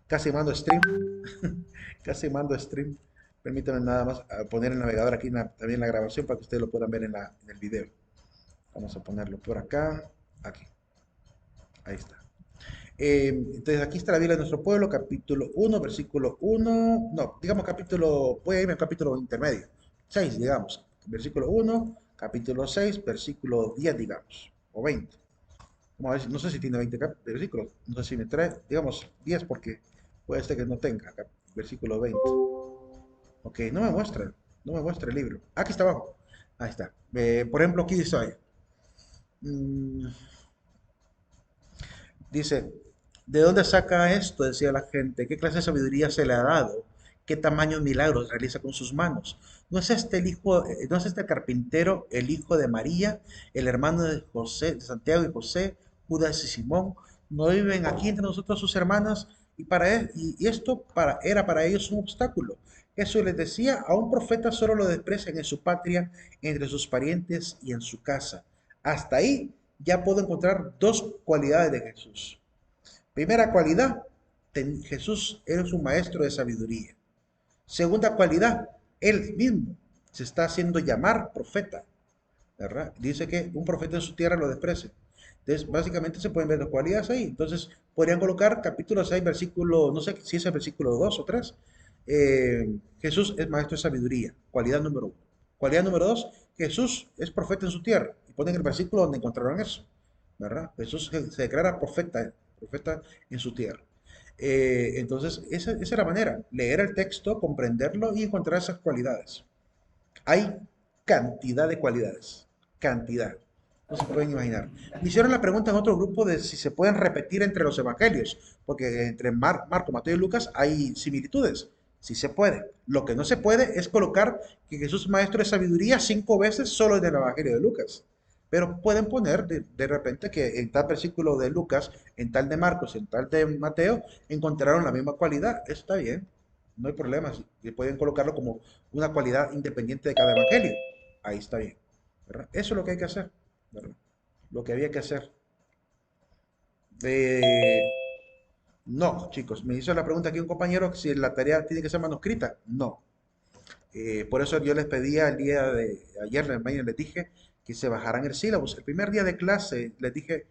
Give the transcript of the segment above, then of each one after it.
Casi mando stream. Casi mando stream. Permítanme nada más poner el navegador aquí también en la grabación para que ustedes lo puedan ver en el video. Vamos a ponerlo por acá. Aquí. Ahí está. Entonces aquí está la Biblia de nuestro pueblo, capítulo 1, versículo 1. No, digamos capítulo, voy a irme al capítulo intermedio. 6, digamos. Versículo 1, capítulo 6, versículo 10, digamos. O 20. Vamos a ver, no sé si tiene 20 versículos. No sé si me trae, digamos 10 porque puede ser que no tenga. Versículo 20. Ok, no me muestra. No me muestra el libro. Aquí está abajo. Ahí está. Por ejemplo, aquí dice, mm, dice, ¿de dónde saca esto? Decía la gente. ¿Qué clase de sabiduría se le ha dado? ¿Qué tamaño de milagros realiza con sus manos? ¿No es este el hijo, no es este carpintero el hijo de María, el hermano de José, de Santiago y José, Judas y Simón? ¿No viven aquí entre nosotros sus hermanas? Y esto era para ellos un obstáculo. Jesús les decía, a un profeta solo lo desprecian en su patria, entre sus parientes y en su casa. Hasta ahí ya puedo encontrar dos cualidades de Jesús. Primera cualidad, Jesús es un maestro de sabiduría. Segunda cualidad, él mismo se está haciendo llamar profeta, ¿verdad? Dice que un profeta en su tierra lo desprecia. Entonces, básicamente se pueden ver dos cualidades ahí. Entonces, podrían colocar capítulo 6 versículo, no sé si es el versículo 2 o 3. Jesús es maestro de sabiduría, cualidad número 1. Cualidad número 2, Jesús es profeta en su tierra. Y ponen el versículo donde encontraron eso, ¿verdad? Jesús se declara profeta, profeta en su tierra. Entonces, esa es la manera, leer el texto, comprenderlo y encontrar esas cualidades. Hay cantidad de cualidades, cantidad. No se pueden imaginar. Me hicieron la pregunta en otro grupo de si se pueden repetir entre los evangelios, porque entre Marco, Mateo y Lucas hay similitudes. Sí se puede. Lo que no se puede es colocar que Jesús es maestro de sabiduría 5 veces solo en el evangelio de Lucas. Pero pueden poner de repente que en tal versículo de Lucas, en tal de Marcos, en tal de Mateo, encontraron la misma cualidad. Eso está bien. No hay problema. Y pueden colocarlo como una cualidad independiente de cada evangelio. Ahí está bien, ¿verdad? Eso es lo que hay que hacer, ¿verdad? Lo que había que hacer. No, chicos, me hizo la pregunta aquí un compañero si la tarea tiene que ser manuscrita. No. Por eso yo les pedía el día de ayer, les dije que se bajaran el sílabus. El primer día de clase les dije,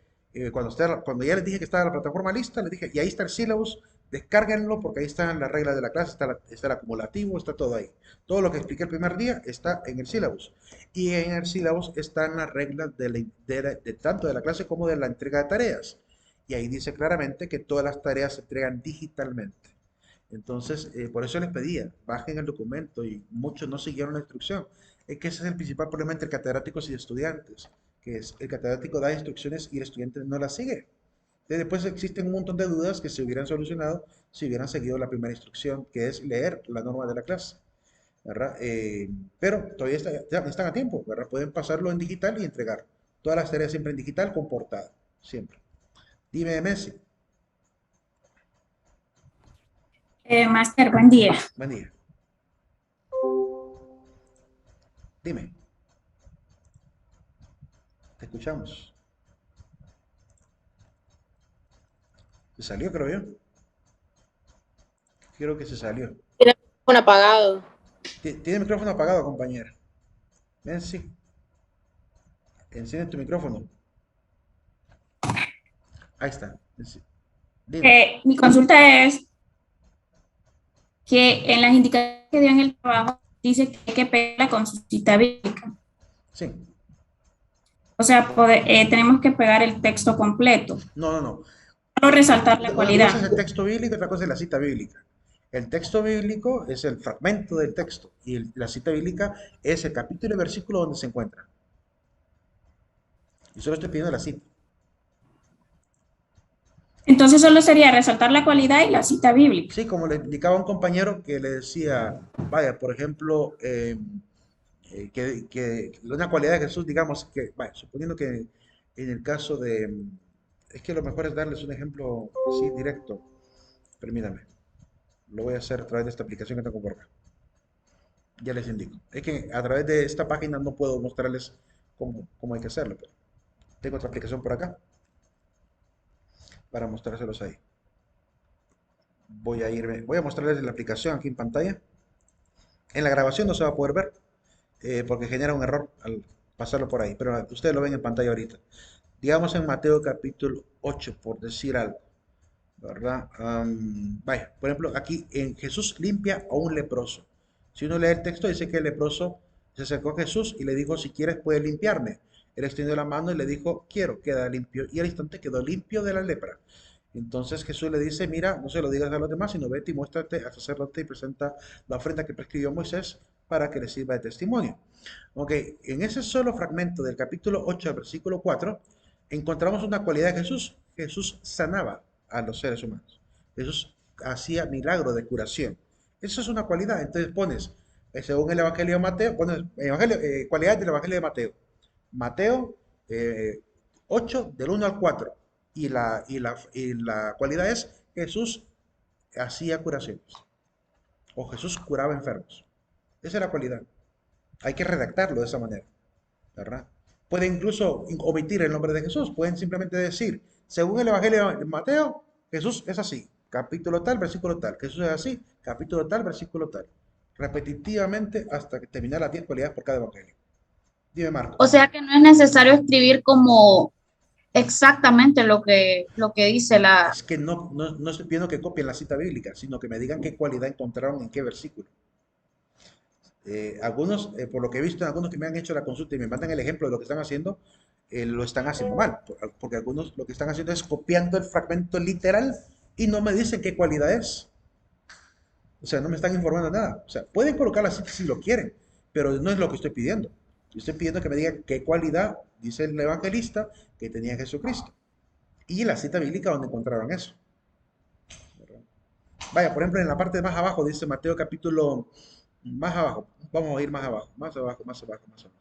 cuando ya les dije que estaba la plataforma lista, les dije, y ahí está el sílabus, descárguenlo porque ahí están las reglas de la clase, está el acumulativo, está todo ahí. Todo lo que expliqué el primer día está en el sílabus. Y en el sílabus están las reglas tanto de la clase como de la entrega de tareas. Y ahí dice claramente que todas las tareas se entregan digitalmente. Entonces, por eso les pedía, bajen el documento y muchos no siguieron la instrucción. Es que ese es el principal problema entre catedráticos y estudiantes, que es el catedrático da instrucciones y el estudiante no las sigue. Después existen un montón de dudas que se hubieran solucionado si hubieran seguido la primera instrucción, que es leer la norma de la clase, ¿verdad? Pero todavía ya están a tiempo, ¿verdad? Pueden pasarlo en digital y entregar. Todas las tareas siempre en digital con portada, siempre. Dime, Messi. Máster, buen día. Buen día. Dime, te escuchamos. Se salió, creo yo. Creo que se salió. Tiene el teléfono apagado. Tiene el micrófono apagado, compañera. Ven, sí. Enciende tu micrófono. Ahí está. Sí. Dime. Mi consulta es que en las indicaciones que dio en el trabajo dice que hay que pegarla con su cita bíblica. Sí. O sea, tenemos que pegar el texto completo, No, no, no. solo resaltar la Una cosa es cualidad. el texto bíblico y otra cosa es la cita bíblica. El texto bíblico es el fragmento del texto y la cita bíblica es el capítulo y versículo donde se encuentra. Y solo estoy pidiendo la cita. Entonces solo sería resaltar la cualidad y la cita bíblica. Sí, como le indicaba a un compañero que le decía, vaya, por ejemplo, que una cualidad de Jesús, digamos, que, vaya, suponiendo que en el caso es que lo mejor es darles un ejemplo así directo. Permítame, lo voy a hacer a través de esta aplicación que tengo por acá. Ya les indico. Es que a través de esta página no puedo mostrarles cómo hay que hacerlo, pero tengo otra aplicación por acá para mostrárselos ahí. voy a mostrarles la aplicación aquí en pantalla. En la grabación no se va a poder ver porque genera un error al pasarlo por ahí, pero ustedes lo ven en pantalla ahorita. Digamos en Mateo capítulo 8, por decir algo, ¿verdad? Vaya, por ejemplo, aquí en Jesús limpia a un leproso. Si uno lee el texto, dice que el leproso se acercó a Jesús y le dijo, si quieres puedes limpiarme. Él extendió la mano y le dijo, quiero, queda limpio. Y al instante quedó limpio de la lepra. Entonces Jesús le dice, mira, no se lo digas a los demás, sino vete y muéstrate al sacerdote y presenta la ofrenda que prescribió Moisés para que le sirva de testimonio. Ok, en ese solo fragmento del capítulo 8, versículo 4, encontramos una cualidad de Jesús. Jesús sanaba a los seres humanos. Jesús hacía milagros de curación. Eso es una cualidad. Entonces pones, según el Evangelio de Mateo, pones cualidades del Evangelio de Mateo. Mateo 8, del 1 al 4. Y la cualidad es Jesús hacía curaciones. O Jesús curaba enfermos. Esa es la cualidad. Hay que redactarlo de esa manera, ¿verdad? Pueden incluso omitir el nombre de Jesús. Pueden simplemente decir, según el Evangelio de Mateo, Jesús es así. Capítulo tal, versículo tal. Jesús es así. Capítulo tal, versículo tal. Repetitivamente hasta que terminar las 10 cualidades por cada evangelio. Dime, O Marcos. sea que no es necesario escribir como exactamente lo que dice la... Es que no estoy pidiendo que copien la cita bíblica, sino que me digan qué cualidad encontraron en qué versículo. Algunos, por lo que he visto, algunos que me han hecho la consulta y me mandan el ejemplo de lo que están haciendo, lo están haciendo mal, porque algunos lo que están haciendo es copiando el fragmento literal y no me dicen qué cualidad es. O sea, no me están informando nada. O sea, pueden colocar la cita si lo quieren, pero no es lo que estoy pidiendo. Yo estoy pidiendo que me digan qué cualidad dice el evangelista que tenía Jesucristo. Y la cita bíblica donde encontraron eso. ¿Verdad? Vaya, por ejemplo, en la parte más abajo dice Mateo capítulo más abajo. Vamos a ir más abajo, más abajo, más abajo, más abajo.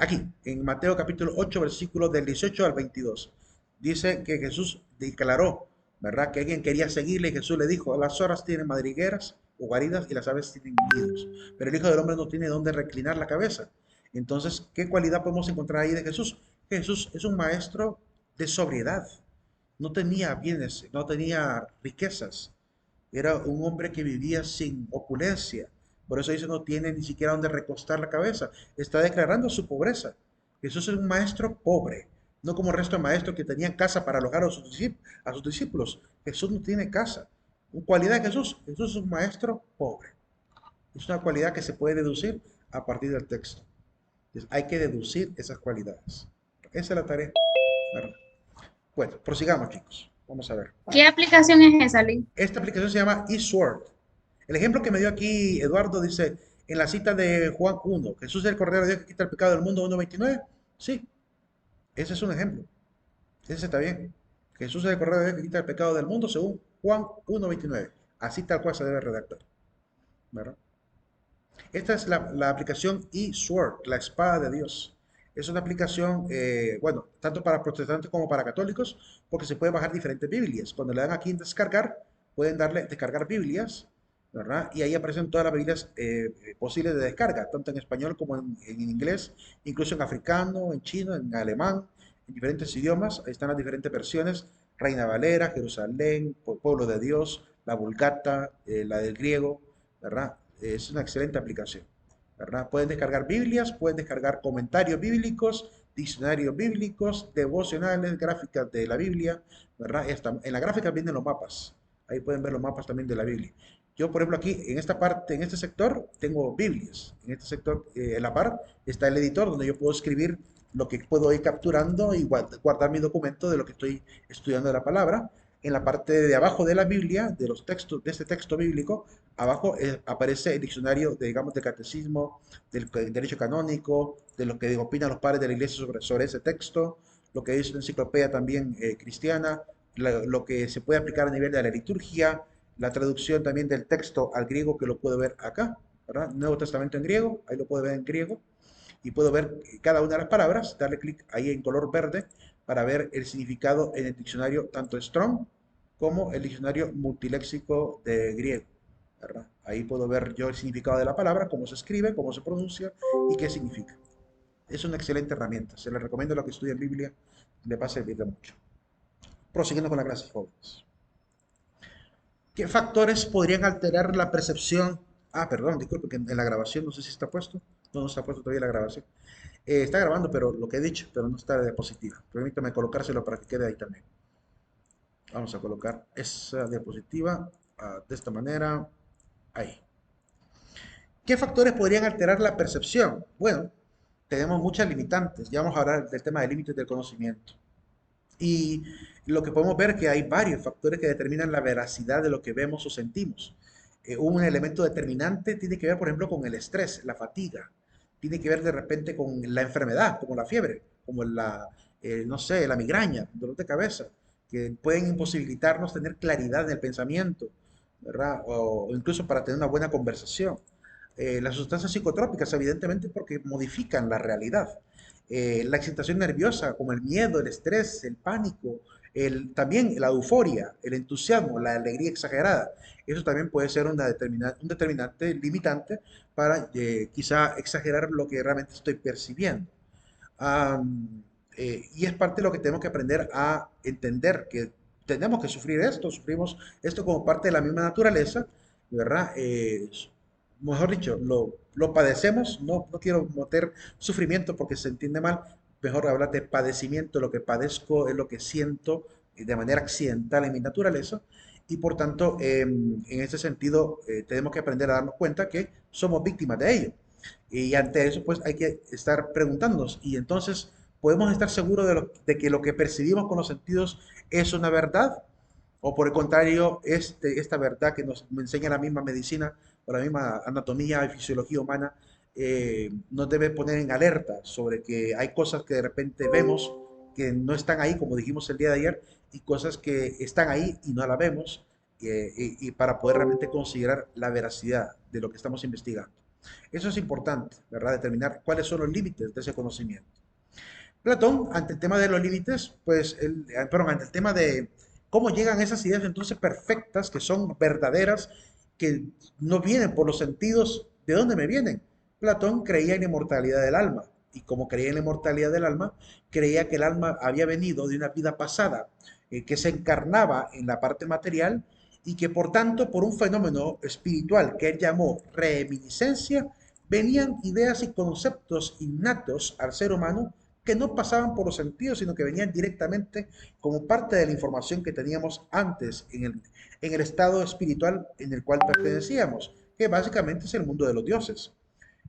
Aquí, en Mateo capítulo 8, versículos del 18 al 22. Dice que Jesús declaró, ¿verdad? Que alguien quería seguirle y Jesús le dijo, las zorras tienen madrigueras o guaridas y las aves tienen nidos, pero el Hijo del Hombre no tiene dónde reclinar la cabeza. Entonces, ¿qué cualidad podemos encontrar ahí de Jesús? Jesús es un maestro de sobriedad. No tenía bienes, no tenía riquezas. Era un hombre que vivía sin opulencia. Por eso dice, no tiene ni siquiera donde recostar la cabeza. Está declarando su pobreza. Jesús es un maestro pobre, no como el resto de maestros que tenían casa para alojar a sus discípulos. Jesús no tiene casa. ¿Una cualidad de Jesús? Jesús es un maestro pobre. Es una cualidad que se puede deducir a partir del texto. Entonces, hay que deducir esas cualidades. Esa es la tarea, ¿verdad? Bueno, prosigamos, chicos. Vamos a ver. ¿Qué aplicación es esa, Lee? Esta aplicación se llama eSword. El ejemplo que me dio aquí Eduardo dice, en la cita de Juan 1, Jesús es el Cordero de Dios que quita el pecado del mundo 1:29. Sí, ese es un ejemplo. Ese está bien. Jesús es el Cordero de Dios que quita el pecado del mundo según Juan 1:29. Así tal cual se debe redactar, ¿verdad? Esta es la aplicación eSword, la espada de Dios. Es una aplicación, bueno, tanto para protestantes como para católicos, porque se puede bajar diferentes Biblias. Cuando le dan aquí en descargar, pueden darle descargar Biblias, ¿verdad? Y ahí aparecen todas las Biblias posibles de descarga, tanto en español como en inglés, incluso en africano, en chino, en alemán, en diferentes idiomas. Ahí están las diferentes versiones. Reina Valera, Jerusalén, Pueblo de Dios, la Vulgata, la del griego, ¿verdad? Es una excelente aplicación, ¿verdad? Pueden descargar Biblias, pueden descargar comentarios bíblicos, diccionarios bíblicos, devocionales, gráficas de la Biblia, ¿verdad? En la gráfica vienen los mapas. Ahí pueden ver los mapas también de la Biblia. Yo, por ejemplo, aquí en esta parte, en este sector, tengo Biblias. En este sector, en la par, está el editor donde yo puedo escribir lo que puedo ir capturando y guardar mi documento de lo que estoy estudiando de la palabra. En la parte de abajo de la Biblia, de los textos, de este texto bíblico, abajo aparece el diccionario, digamos, de catecismo, del derecho canónico, de lo que opinan los padres de la iglesia sobre ese texto, lo que dice la enciclopedia también cristiana, lo que se puede aplicar a nivel de la liturgia, la traducción también del texto al griego que lo puedo ver acá, ¿verdad? Nuevo Testamento en griego, ahí lo puedo ver en griego, y puedo ver cada una de las palabras, darle clic ahí en color verde para ver el significado en el diccionario tanto Strong como el diccionario multiléxico de griego, ¿verdad? Ahí puedo ver yo el significado de la palabra, cómo se escribe, cómo se pronuncia y qué significa. Es una excelente herramienta. Se les recomiendo a los que estudian Biblia, le va a servir de mucho. Prosiguiendo con la clase, jóvenes. ¿Qué factores podrían alterar la percepción? Ah, perdón, disculpe, que en la grabación no sé si está puesto. No, no está puesto todavía la grabación. Está grabando, pero lo que he dicho, pero no está de diapositiva. Permítame colocárselo para que quede ahí también. Vamos a colocar esa diapositiva de esta manera. Ahí. ¿Qué factores podrían alterar la percepción? Bueno, tenemos muchas limitantes. Ya vamos a hablar del tema de límites del conocimiento. Y lo que podemos ver es que hay varios factores que determinan la veracidad de lo que vemos o sentimos. Un elemento determinante tiene que ver, por ejemplo, con el estrés, la fatiga. Tiene que ver de repente con la enfermedad, como la fiebre, como no sé, la migraña, el dolor de cabeza, que pueden imposibilitarnos tener claridad en el pensamiento, ¿verdad? O incluso para tener una buena conversación. Las sustancias psicotrópicas, evidentemente, porque modifican la realidad. La excitación nerviosa, como el miedo, el estrés, el pánico, también la euforia, el entusiasmo, la alegría exagerada. Eso también puede ser un determinante limitante para quizá exagerar lo que realmente estoy percibiendo. Y es parte de lo que tenemos que aprender a entender, que tenemos que sufrir esto, sufrimos esto como parte de la misma naturaleza, ¿verdad? Mejor dicho, lo padecemos, no quiero meter sufrimiento porque se entiende mal, mejor hablar de padecimiento, lo que padezco es lo que siento de manera accidental en mi naturaleza, y por tanto, en ese sentido, tenemos que aprender a darnos cuenta que somos víctimas de ello. Y ante eso, pues hay que estar preguntándonos. Y entonces, ¿podemos estar seguros de que lo que percibimos con los sentidos es una verdad? ¿O por el contrario, esta verdad que nos enseña la misma medicina o la misma anatomía y fisiología humana nos debe poner en alerta sobre que hay cosas que de repente vemos que no están ahí, como dijimos el día de ayer, y cosas que están ahí y no la vemos, y para poder realmente considerar la veracidad de lo que estamos investigando? Eso es importante, ¿verdad? Determinar cuáles son los límites de ese conocimiento. Platón, ante el tema de los límites, pues, perdón, ante el tema de cómo llegan esas ideas entonces perfectas, que son verdaderas, que no vienen por los sentidos, ¿de dónde me vienen? Platón creía en la inmortalidad del alma, y como creía en la inmortalidad del alma, creía que el alma había venido de una vida pasada, que se encarnaba en la parte material, y que por tanto, por un fenómeno espiritual que él llamó reminiscencia, venían ideas y conceptos innatos al ser humano que no pasaban por los sentidos, sino que venían directamente como parte de la información que teníamos antes en el estado espiritual en el cual pertenecíamos, que básicamente es el mundo de los dioses.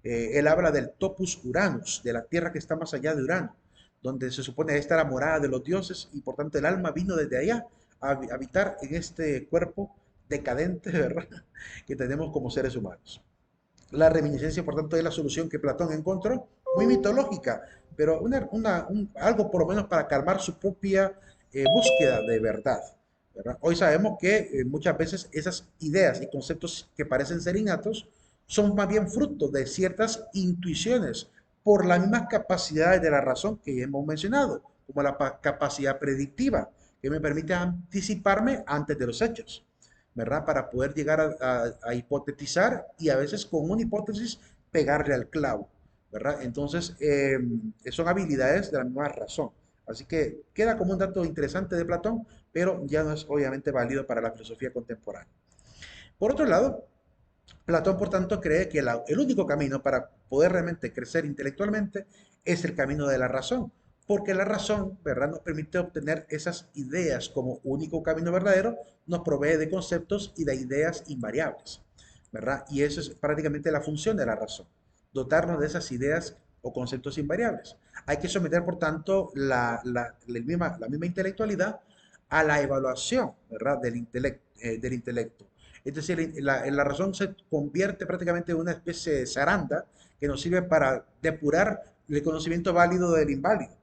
Él habla del topus Uranus, de la tierra que está más allá de Urano, donde se supone que está la morada de los dioses y por tanto el alma vino desde allá a habitar en este cuerpo decadente, ¿verdad? Que tenemos como seres humanos. La reminiscencia, por tanto, es la solución que Platón encontró, muy mitológica, pero algo por lo menos para calmar su propia búsqueda de verdad, ¿verdad? Hoy sabemos que muchas veces esas ideas y conceptos que parecen ser innatos son más bien fruto de ciertas intuiciones por las mismas capacidades de la razón que ya hemos mencionado, como la capacidad predictiva, que me permite anticiparme antes de los hechos, ¿verdad? Para poder llegar a hipotetizar y a veces con una hipótesis pegarle al clavo, ¿verdad? Entonces, son habilidades de la misma razón. Así que queda como un dato interesante de Platón, pero ya no es obviamente válido para la filosofía contemporánea. Por otro lado, Platón, por tanto, cree que el único camino para poder realmente crecer intelectualmente es el camino de la razón, porque la razón, ¿verdad?, nos permite obtener esas ideas como único camino verdadero, nos provee de conceptos y de ideas invariables, ¿verdad? Y eso es prácticamente la función de la razón, dotarnos de esas ideas o conceptos invariables. Hay que someter, por tanto, la misma intelectualidad a la evaluación, ¿verdad?, del intelecto. Es decir, la razón se convierte prácticamente en una especie de zaranda que nos sirve para depurar el conocimiento válido del inválido.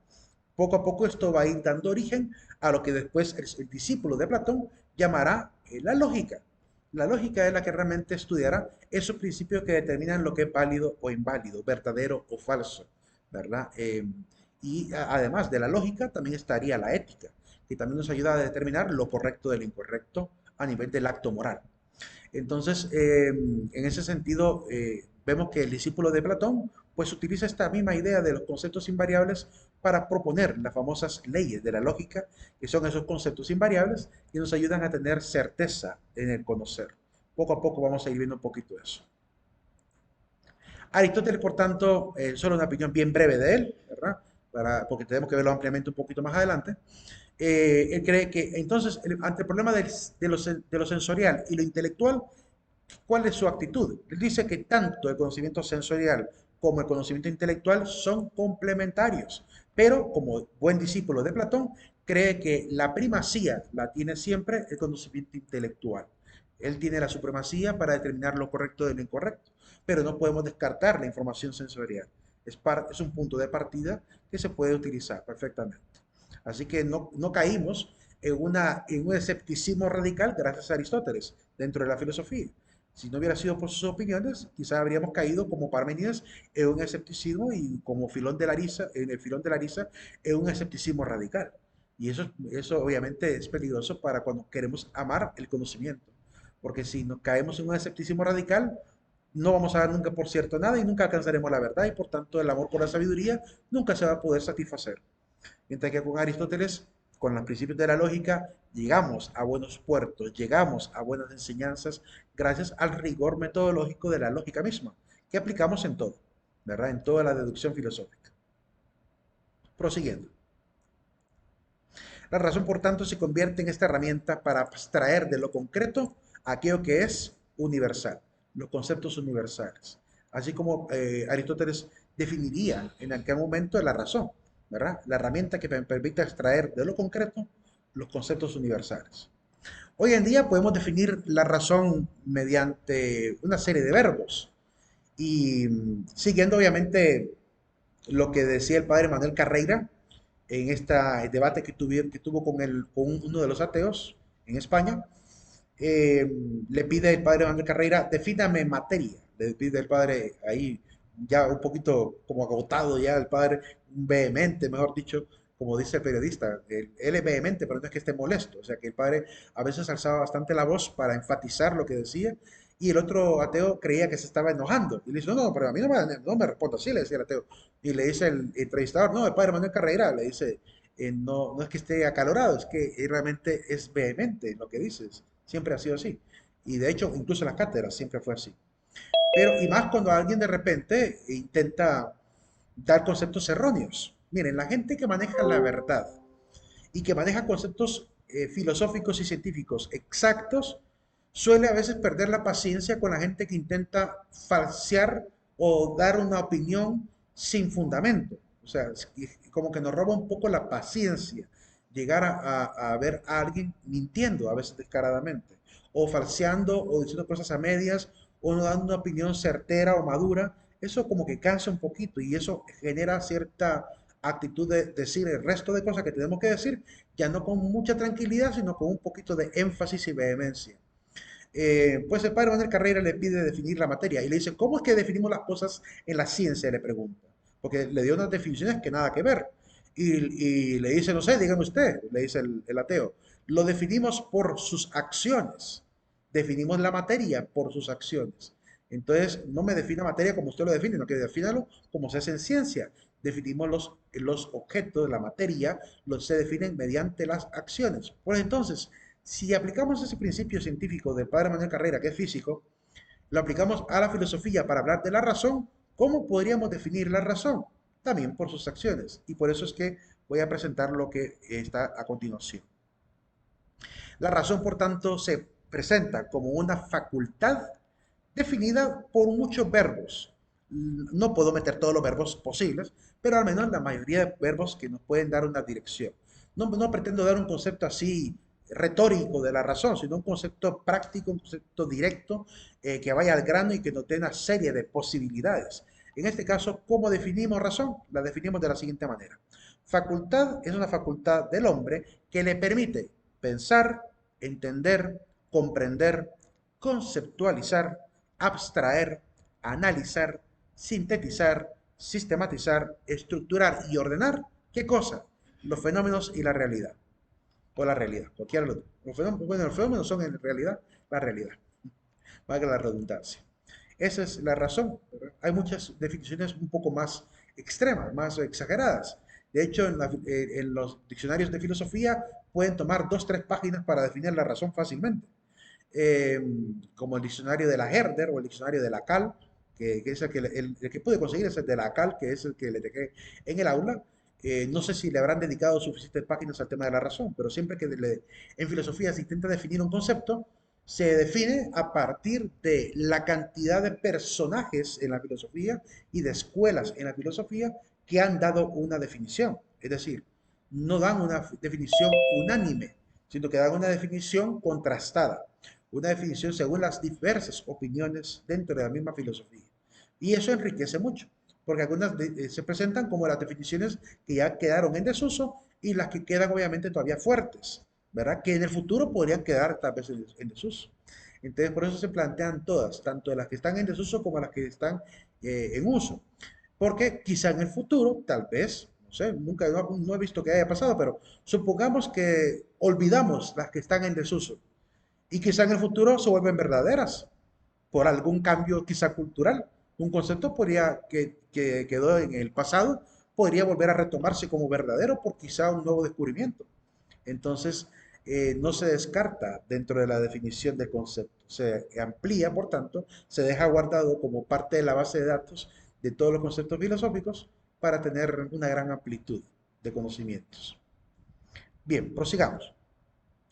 Poco a poco esto va a ir dando origen a lo que después el discípulo de Platón llamará la lógica. La lógica es la que realmente estudiará esos principios que determinan lo que es válido o inválido, verdadero o falso, ¿verdad? Además de la lógica también estaría la ética, que también nos ayuda a determinar lo correcto de lo incorrecto a nivel del acto moral. Entonces, en ese sentido, vemos que el discípulo de Platón pues utiliza esta misma idea de los conceptos invariables para proponer las famosas leyes de la lógica, que son esos conceptos invariables y nos ayudan a tener certeza en el conocer. Poco a poco vamos a ir viendo un poquito de eso. Aristóteles, por tanto, solo una opinión bien breve de él, ¿verdad? Porque tenemos que verlo ampliamente un poquito más adelante. Él cree que entonces, ante el problema de lo sensorial y lo intelectual, ¿cuál es su actitud? Él dice que tanto el conocimiento sensorial como el conocimiento intelectual son complementarios, pero como buen discípulo de Platón, cree que la primacía la tiene siempre el conocimiento intelectual. Él tiene la supremacía para determinar lo correcto de lo incorrecto, pero no podemos descartar la información sensorial. Es un punto de partida que se puede utilizar perfectamente. Así que no caímos en un escepticismo radical gracias a Aristóteles dentro de la filosofía. Si no hubiera sido por sus opiniones, quizás habríamos caído como Parmenides en un escepticismo y como Filón de Larisa, en el Filón de Larisa, en un escepticismo radical. Y eso obviamente es peligroso para cuando queremos amar el conocimiento. Porque si nos caemos en un escepticismo radical, no vamos a dar nunca por cierto nada y nunca alcanzaremos la verdad y por tanto el amor por la sabiduría nunca se va a poder satisfacer. Mientras que con Aristóteles, con los principios de la lógica, llegamos a buenos puertos, llegamos a buenas enseñanzas gracias al rigor metodológico de la lógica misma, que aplicamos en todo, ¿verdad? En toda la deducción filosófica. Prosiguiendo. La razón, por tanto, se convierte en esta herramienta para abstraer de lo concreto aquello que es universal, los conceptos universales. Así como Aristóteles definiría en aquel momento la razón, ¿verdad? La herramienta que me permite extraer de lo concreto los conceptos universales. Hoy en día podemos definir la razón mediante una serie de verbos y siguiendo obviamente lo que decía el padre Manuel Carreira en este debate que tuvo con uno de los ateos en España, eh, le pide el padre Manuel Carreira, defíname materia, le pide el padre ahí, ya un poquito como agotado ya el padre, vehemente, mejor dicho, como dice el periodista, él es vehemente, pero no es que esté molesto, o sea que el padre a veces alzaba bastante la voz para enfatizar lo que decía, y el otro ateo creía que se estaba enojando, y le dice, no, no, pero a mí no me responde así, le decía el ateo, y le dice el entrevistador, no, el padre Manuel Carreira, le dice, no es que esté acalorado, es que realmente es vehemente en lo que dices. Siempre ha sido así. Y de hecho, incluso en las cátedras siempre fue así. Pero, y más cuando alguien de repente intenta dar conceptos erróneos. Miren, la gente que maneja la verdad y que maneja conceptos filosóficos y científicos exactos, suele a veces perder la paciencia con la gente que intenta falsear o dar una opinión sin fundamento. O sea, como que nos roba un poco la paciencia llegar a ver a alguien mintiendo a veces descaradamente, o falseando, o diciendo cosas a medias, o no dando una opinión certera o madura. Eso como que cansa un poquito y eso genera cierta actitud de decir el resto de cosas que tenemos que decir, ya no con mucha tranquilidad, sino con un poquito de énfasis y vehemencia. Pues el padre Manuel Carreira le pide definir la materia y le dice, ¿cómo es que definimos las cosas en la ciencia? Le pregunta, porque le dio unas definiciones que nada que ver. Y le dice, no sé, dígame usted, le dice el ateo, lo definimos por sus acciones, definimos la materia por sus acciones. Entonces, no me defina materia como usted lo define, no que defínalo como se hace en ciencia. Definimos los objetos de la materia, se definen mediante las acciones. Pues entonces, si aplicamos ese principio científico del padre Manuel Carrera, que es físico, lo aplicamos a la filosofía para hablar de la razón, ¿cómo podríamos definir la razón? También por sus acciones. Y por eso es que voy a presentar lo que está a continuación. La razón, por tanto, se presenta como una facultad definida por muchos verbos. No puedo meter todos los verbos posibles, pero al menos la mayoría de verbos que nos pueden dar una dirección. No pretendo dar un concepto así retórico de la razón, sino un concepto práctico, un concepto directo, que vaya al grano y que nos dé una serie de posibilidades. En este caso, ¿cómo definimos razón? La definimos de la siguiente manera. Facultad es una facultad del hombre que le permite pensar, entender, comprender, conceptualizar, abstraer, analizar, sintetizar, sistematizar, estructurar y ordenar, ¿qué cosa? Los fenómenos y la realidad. O la realidad, cualquiera de los dos. Bueno, los fenómenos son en realidad la realidad. Valga la redundancia. Esa es la razón, ¿verdad? Hay muchas definiciones un poco más extremas, más exageradas. De hecho, en los diccionarios de filosofía pueden tomar dos, tres páginas para definir la razón fácilmente. Eh, Como el diccionario de la Herder o el diccionario de la Cal, que es el que pude conseguir, es el de la Cal, que es el que le dejé en el aula. No sé si le habrán dedicado suficientes páginas al tema de la razón, pero siempre que en filosofía se intenta definir un concepto, se define a partir de la cantidad de personajes en la filosofía y de escuelas en la filosofía que han dado una definición. Es decir, no dan una definición unánime, sino que dan una definición contrastada, una definición según las diversas opiniones dentro de la misma filosofía. Y eso enriquece mucho, porque algunas se presentan como las definiciones que ya quedaron en desuso y las que quedan obviamente todavía fuertes, ¿verdad? Que en el futuro podrían quedar tal vez en desuso. Entonces, por eso se plantean todas, tanto de las que están en desuso como las que están en uso. Porque quizá en el futuro, tal vez, no sé, nunca no he visto que haya pasado, pero supongamos que olvidamos las que están en desuso y quizá en el futuro se vuelven verdaderas por algún cambio quizá cultural. Un concepto que quedó en el pasado podría volver a retomarse como verdadero por quizá un nuevo descubrimiento. Entonces, no se descarta dentro de la definición del concepto, se amplía, por tanto, se deja guardado como parte de la base de datos de todos los conceptos filosóficos para tener una gran amplitud de conocimientos. Bien, prosigamos.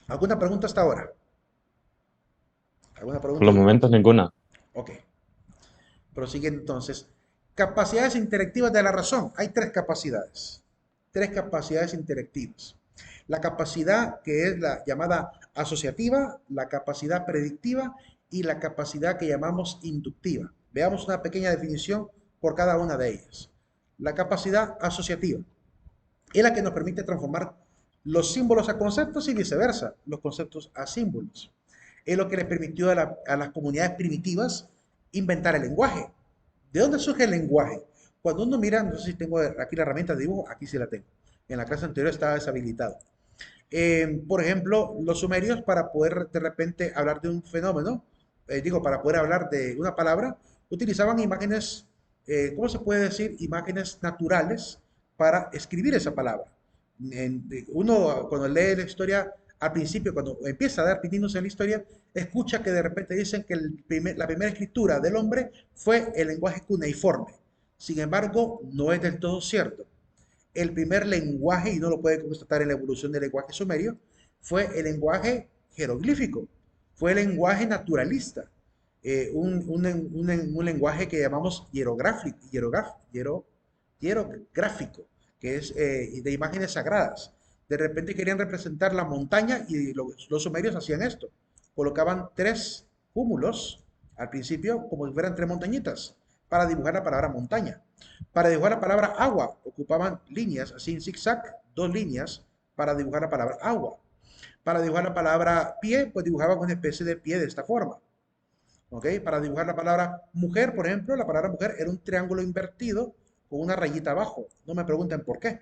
¿Alguna pregunta hasta ahora? ¿Alguna Por pregunta, los duda? momentos ninguna. Ok. Prosigue entonces. Capacidades interactivas de la razón. Hay tres capacidades. Tres capacidades interactivas. La capacidad que es la llamada asociativa, la capacidad predictiva y la capacidad que llamamos inductiva. Veamos una pequeña definición por cada una de ellas. La capacidad asociativa es la que nos permite transformar los símbolos a conceptos y viceversa, los conceptos a símbolos. Es lo que le permitió a las comunidades primitivas inventar el lenguaje. ¿De dónde surge el lenguaje? Cuando uno mira, no sé si tengo aquí la herramienta de dibujo, aquí sí la tengo. En la clase anterior estaba deshabilitado. Por ejemplo, los sumerios para poder de repente hablar de un fenómeno, para poder hablar de una palabra, utilizaban imágenes, ¿cómo se puede decir? Imágenes naturales para escribir esa palabra. Uno cuando lee la historia, al principio, cuando empieza a dar pininos en la historia, escucha que de repente dicen que la primera escritura del hombre fue el lenguaje cuneiforme. Sin embargo, no es del todo cierto. El primer lenguaje, y no lo puede constatar en la evolución del lenguaje sumerio, fue el lenguaje jeroglífico, fue el lenguaje naturalista, un lenguaje que llamamos hierográfico, que es de imágenes sagradas. De repente querían representar la montaña y los sumerios hacían esto. Colocaban tres cúmulos al principio como si fueran tres montañitas para dibujar la palabra montaña. Para dibujar la palabra agua, ocupaban líneas así en zigzag, dos líneas para dibujar la palabra agua. Para dibujar la palabra pie, pues dibujaban una especie de pie de esta forma. ¿Ok? Para dibujar la palabra mujer, por ejemplo, la palabra mujer era un triángulo invertido con una rayita abajo. No me pregunten por qué.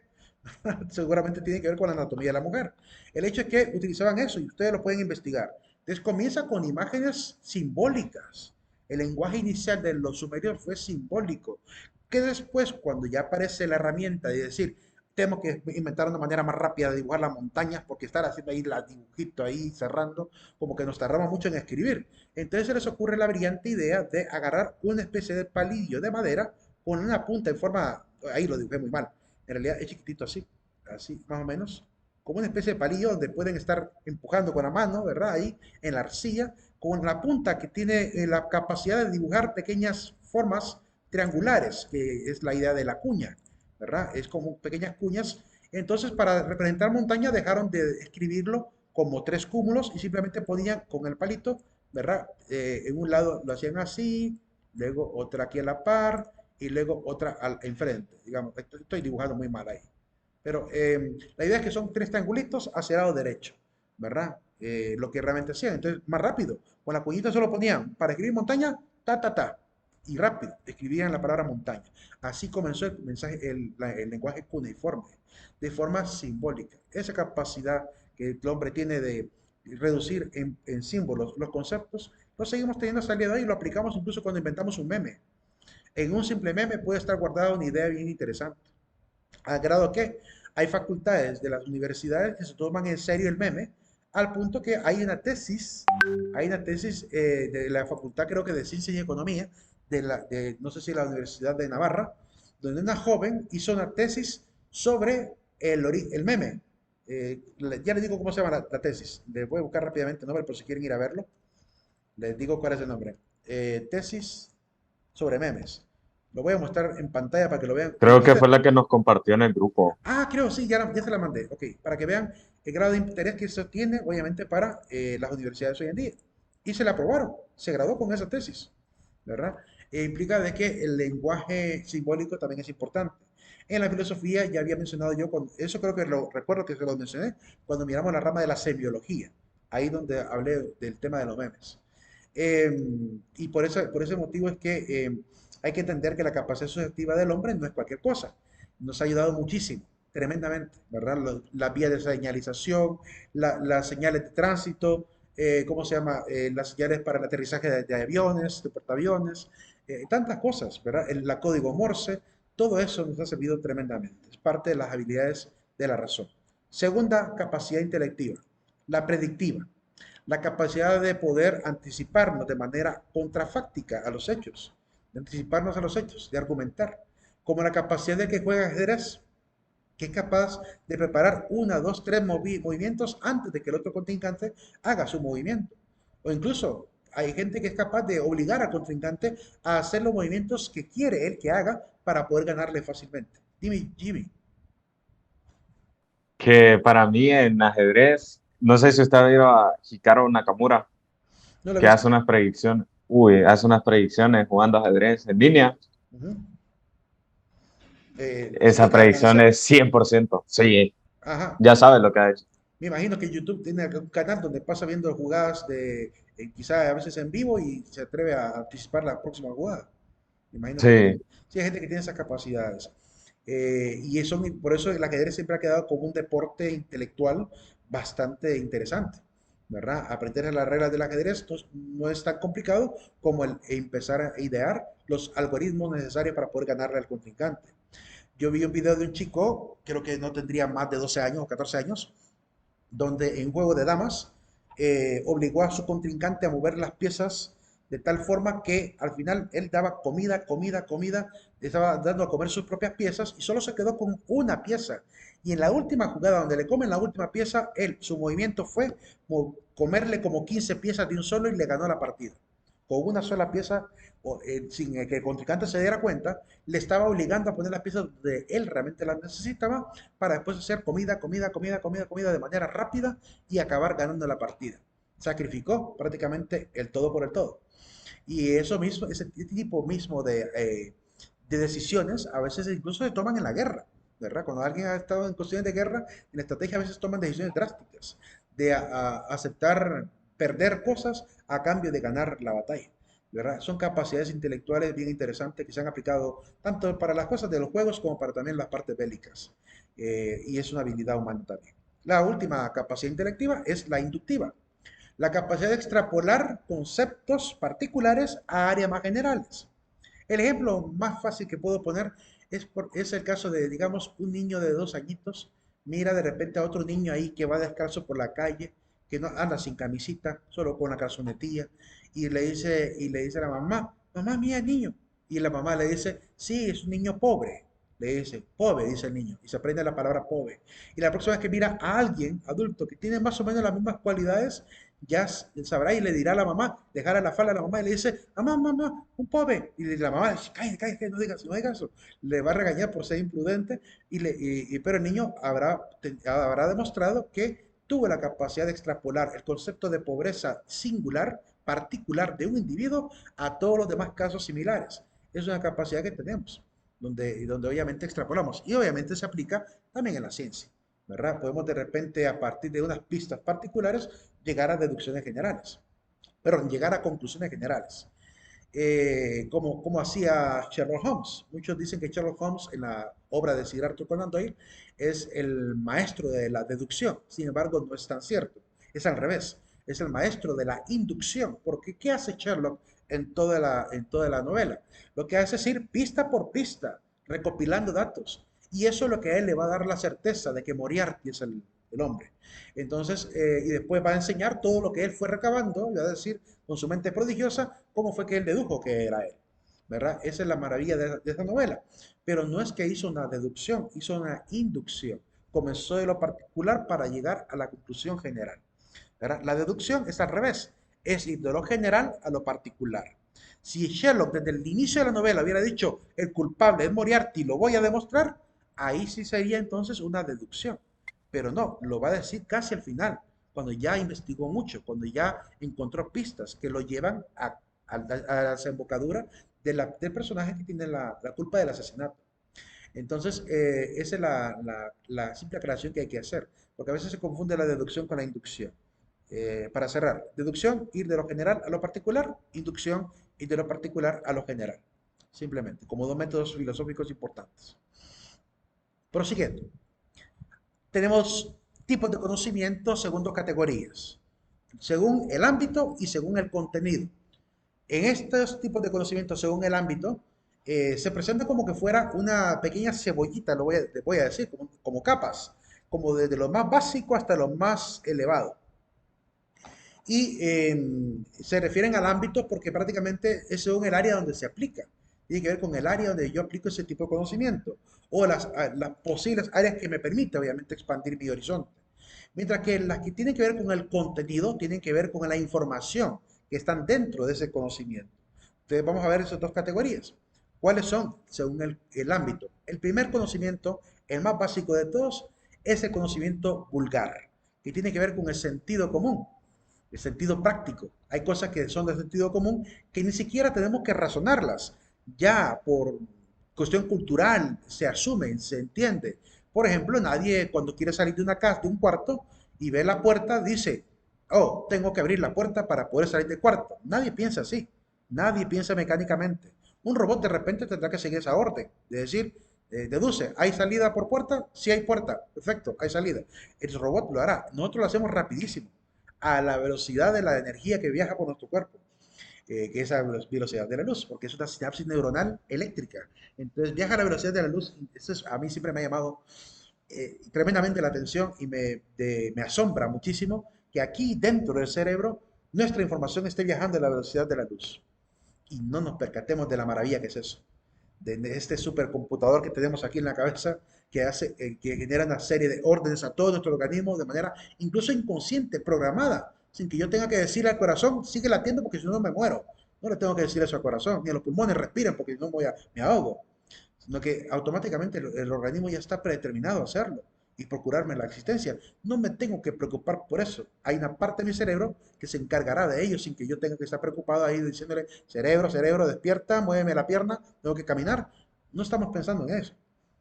Seguramente tiene que ver con la anatomía de la mujer. El hecho es que utilizaban eso y ustedes lo pueden investigar. Entonces comienza con imágenes simbólicas. El lenguaje inicial de los sumerios fue simbólico, que después, cuando ya aparece la herramienta de decir, tenemos que inventar una manera más rápida de dibujar las montañas, porque estar haciendo ahí la dibujito ahí cerrando, como que nos tardamos mucho en escribir. Entonces se les ocurre la brillante idea de agarrar una especie de palillo de madera con una punta en forma, ahí lo dibujé muy mal, en realidad es chiquitito así, así más o menos, como una especie de palillo donde pueden estar empujando con la mano, ¿verdad? Ahí en la arcilla, con la punta que tiene la capacidad de dibujar pequeñas formas triangulares, que es la idea de la cuña, ¿verdad? Es como pequeñas cuñas. Entonces, para representar montaña, dejaron de escribirlo como tres cúmulos y simplemente ponían con el palito, ¿verdad? En un lado lo hacían así, luego otra aquí a la par y luego otra enfrente. Digamos, estoy dibujando muy mal ahí. Pero la idea es que son tres triangulitos hacia el lado derecho, ¿verdad? Lo que realmente hacían. Entonces, más rápido. Con la cuñita solo ponían para escribir montaña, ta, ta, ta. Y rápido, escribían la palabra montaña. Así comenzó el mensaje, el lenguaje cuneiforme, de forma simbólica. Esa capacidad que el hombre tiene reducir en símbolos los conceptos, lo seguimos teniendo hasta el día de hoy y lo aplicamos incluso cuando inventamos un meme. En un simple meme puede estar guardada una idea bien interesante. Al grado que hay facultades de las universidades que se toman en serio el meme, al punto que hay una tesis de la facultad, creo que de Ciencias y Economía, no sé si la Universidad de Navarra, donde una joven hizo una tesis sobre el meme. Ya les digo cómo se llama la tesis. Les voy a buscar rápidamente el nombre por si quieren ir a verlo. Les digo cuál es el nombre. Tesis sobre memes. Lo voy a mostrar en pantalla para que lo vean. Creo que fue la que nos compartió en el grupo. Ah, creo, sí, ya se la mandé. Ok, para que vean el grado de interés que eso tiene, obviamente, para las universidades hoy en día. Y se la aprobaron, se graduó con esa tesis, ¿verdad? Implica de que el lenguaje simbólico también es importante. En la filosofía ya había mencionado yo, eso creo que lo recuerdo que se lo mencioné, cuando miramos la rama de la semiología, ahí donde hablé del tema de los memes. Y por ese motivo es que hay que entender que la capacidad subjetiva del hombre no es cualquier cosa. Nos ha ayudado muchísimo, tremendamente, ¿verdad? Las vías de señalización, las señales de tránsito, ¿cómo se llama? Las señales para el aterrizaje de aviones, de portaaviones, tantas cosas, ¿verdad? La código Morse, todo eso nos ha servido tremendamente. Es parte de las habilidades de la razón. Segunda capacidad intelectiva, la predictiva, la capacidad de poder anticiparnos de manera contrafáctica a los hechos, de anticiparnos a los hechos, de argumentar, como la capacidad de que juega ajedrez, que es capaz de preparar una, dos, tres movimientos antes de que el otro contrincante haga su movimiento. O incluso hay gente que es capaz de obligar al contrincante a hacer los movimientos que quiere él que haga para poder ganarle fácilmente. Dime, Jimmy. Que para mí en ajedrez, no sé si usted ha ido a Hikaru Nakamura, No lo he que visto. hace unas predicciones, uy, hace unas predicciones jugando ajedrez en línea. Uh -huh. Esa ¿Tiene predicción canción? es 100%. Sí, Ajá. ya sabe lo que ha hecho. Me imagino que YouTube tiene un canal donde pasa viendo jugadas quizá a veces en vivo y se atreve a anticipar la próxima jugada. Me imagino que Sí, sí hay gente que tiene esas capacidades. Por eso el ajedrez siempre ha quedado como un deporte intelectual bastante interesante, ¿verdad? Aprender las reglas del ajedrez no es tan complicado como el empezar a idear los algoritmos necesarios para poder ganarle al contrincante. Yo vi un video de un chico, creo que no tendría más de 12 años o 14 años, donde en juego de damas obligó a su contrincante a mover las piezas de tal forma que al final él daba comida, estaba dando a comer sus propias piezas y solo se quedó con una pieza. Y en la última jugada donde le comen la última pieza, su movimiento fue comerle como 15 piezas de un solo y le ganó la partida. Con una sola pieza, sin que el contrincante se diera cuenta, le estaba obligando a poner las piezas donde él realmente las necesitaba para después hacer comida de manera rápida y acabar ganando la partida. Sacrificó prácticamente el todo por el todo. Y eso mismo, ese tipo mismo de decisiones a veces incluso se toman en la guerra, ¿verdad? Cuando alguien ha estado en cuestiones de guerra, en estrategia a veces toman decisiones drásticas de aceptar perder cosas a cambio de ganar la batalla. ¿Verdad? Son capacidades intelectuales bien interesantes que se han aplicado tanto para las cosas de los juegos como para también las partes bélicas. Y es una habilidad humana también. La última capacidad intelectiva es la inductiva, la capacidad de extrapolar conceptos particulares a áreas más generales. El ejemplo más fácil que puedo poner es el caso de, digamos, un niño de 2 añitos mira de repente a otro niño ahí que va descalzo por la calle, que no anda sin camisita, solo con la calzonetilla, y le dice a la mamá, mamá, mira el niño. Y la mamá le dice, sí, es un niño pobre. Le dice, pobre, dice el niño, y se aprende la palabra pobre. Y la próxima vez que mira a alguien adulto que tiene más o menos las mismas cualidades, ya sabrá y le dirá a la mamá, dejará la falda a la mamá y le dice, mamá, mamá, un pobre. Y la mamá dice, cállate, cállate, no digas eso. Le va a regañar por ser imprudente, pero el niño habrá demostrado que tuvo la capacidad de extrapolar el concepto de pobreza singular, particular de un individuo a todos los demás casos similares. Es una capacidad que tenemos, donde obviamente extrapolamos. Y obviamente se aplica también en la ciencia. ¿Verdad? Podemos de repente, a partir de unas pistas particulares, llegar a deducciones generales, pero llegar a conclusiones generales. Como hacía Sherlock Holmes. Muchos dicen que Sherlock Holmes, en la obra de Sir Arthur Conan Doyle, es el maestro de la deducción. Sin embargo, no es tan cierto. Es al revés, es el maestro de la inducción, porque ¿qué hace Sherlock en toda la novela? Lo que hace es ir pista por pista, recopilando datos, y eso es lo que a él le va a dar la certeza de que Moriarty es el hombre. Entonces, y después va a enseñar todo lo que él fue recabando, y va a decir con su mente prodigiosa cómo fue que él dedujo que era él. ¿Verdad? Esa es la maravilla de esta novela. Pero no es que hizo una deducción, hizo una inducción. Comenzó de lo particular para llegar a la conclusión general. ¿Verdad? La deducción es al revés, es ir de lo general a lo particular. Si Sherlock desde el inicio de la novela hubiera dicho el culpable es Moriarty, lo voy a demostrar, ahí sí sería entonces una deducción. Pero no, lo va a decir casi al final, cuando ya investigó mucho, cuando ya encontró pistas que lo llevan a la desembocadura del personaje que tiene la culpa del asesinato. Entonces, esa es la simple aclaración que hay que hacer, porque a veces se confunde la deducción con la inducción. Para cerrar, deducción, ir de lo general a lo particular, inducción, ir de lo particular a lo general. Simplemente, como dos métodos filosóficos importantes. Prosiguiendo, tenemos tipos de conocimiento según dos categorías, según el ámbito y según el contenido. En estos tipos de conocimiento, según el ámbito, se presenta como que fuera una pequeña cebollita, le voy a decir, como capas, como desde lo más básico hasta lo más elevado. Y se refieren al ámbito porque prácticamente es según el área donde se aplica. Tiene que ver con el área donde yo aplico ese tipo de conocimiento o las posibles áreas que me permiten, obviamente, expandir mi horizonte. Mientras que las que tienen que ver con el contenido tienen que ver con la información que están dentro de ese conocimiento. Entonces vamos a ver esas dos categorías. ¿Cuáles son? Según el ámbito. El primer conocimiento, el más básico de todos, es el conocimiento vulgar, que tiene que ver con el sentido común, el sentido práctico. Hay cosas que son de sentido común que ni siquiera tenemos que razonarlas. Ya por cuestión cultural se asumen, se entiende. Por ejemplo, nadie cuando quiere salir de una casa, de un cuarto y ve la puerta, dice, oh, tengo que abrir la puerta para poder salir del cuarto. Nadie piensa así. Nadie piensa mecánicamente. Un robot de repente tendrá que seguir esa orden, de decir, deduce, ¿hay salida por puerta? Sí hay puerta, perfecto, hay salida. El robot lo hará. Nosotros lo hacemos rapidísimo, a la velocidad de la energía que viaja por nuestro cuerpo, que es la velocidad de la luz, porque es una sinapsis neuronal eléctrica. Entonces viaja a la velocidad de la luz. Eso a mí siempre me ha llamado tremendamente la atención y me asombra muchísimo que aquí dentro del cerebro nuestra información esté viajando a la velocidad de la luz y no nos percatemos de la maravilla que es eso, de este supercomputador que tenemos aquí en la cabeza que hace, que genera una serie de órdenes a todo nuestro organismo de manera incluso inconsciente, programada, sin que yo tenga que decirle al corazón, sigue latiendo porque si no me muero. No le tengo que decir eso al corazón, ni a los pulmones respiren porque si no me ahogo, sino que automáticamente el organismo ya está predeterminado a hacerlo y procurarme la existencia. No me tengo que preocupar por eso. Hay una parte de mi cerebro que se encargará de ello sin que yo tenga que estar preocupado ahí diciéndole, cerebro, cerebro, despierta, muéveme la pierna, tengo que caminar. No estamos pensando en eso,